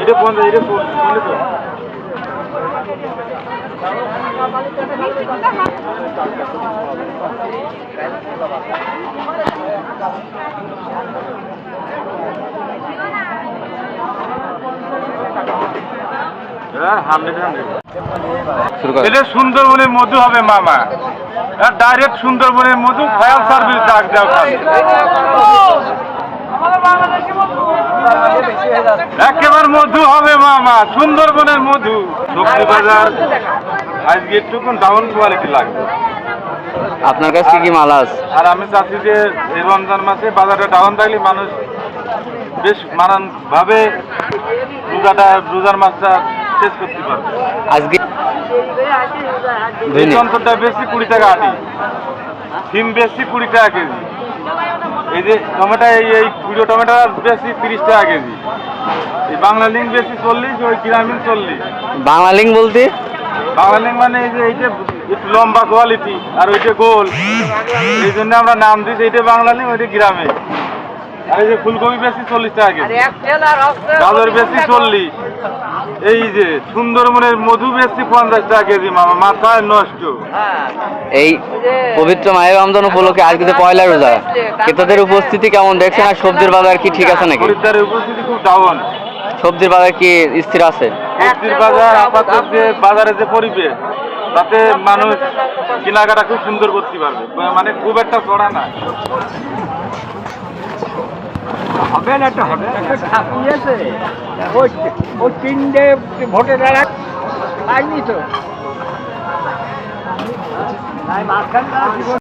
এটা বন্ধ, এটা বন্ধ তো। এটা সুন্দরবনের মধু হবে মামা, ডাইরেক্ট সুন্দরবনের মধু, ফায়ার সার্ভিস ডাক দেওয়া একেবারে মধু হবে মামা, সুন্দরবনের মধু। সবজি বাজার আজকে একটু ডাউন কোয়ালিটি লাগবে। আপনার কাছে কি মাল আছে? আর আমি চাচ্ছি যে এই রমজান মাসে বাজারটা ডাউন থাকলে মানুষ বেশ নানান ভাবে রোজার মাছটা শেষ করতে পারবে। আজকে যন্ত্রটা বেশি 20 টাকা আটি, সিম বেশি 20 টাকা কেজি। এই যে টমেটো, এই পুরো টমেটো বেশি 30 টাকা কেজি। এই বাংলা লিঙ্ক বেশি 40, ওই গ্রামীণ 40। বাংলা লিঙ্ক বলতে? বাংলা লিঙ্ক মানে এই যে এইটা একটু লম্বা কোয়ালিটি আর ওইটা গোল, এই জন্য আমরা নাম দিয়েছি এইটা বাংলা লিঙ্ক, ওইটা গ্রামে। আর এই যে ফুলকপি বেশি 40 টাকা কেজি, গাজর বেশি 40। এই যে সুন্দরবনের মধু বেশি 50 টাকা কেজি মামা, মাথায় নষ্ট। এই পবিত্র মায়ের রমজান উপলক্ষে আজকে যে পয়লা রোজা, ক্রেতাদের উপস্থিতি কেমন দেখছেন? আর সবজির বাজার কি ঠিক আছে নাকি? খরিদ্দারের উপস্থিতি খুব ডাউন। সবজির বাজার কি স্থির আছে? সবজির বাজার আপাতত যে বাজারে যে পরিবেশ, তাতে মানুষ কেনাকাটা খুব সুন্দর করতে পারবে, মানে খুব একটা চড়া না। হবে না তো, হবে ছাপিয়েছে ওই 3টে ভোটে দাঁড়া পাইনি তো, মাঝখানে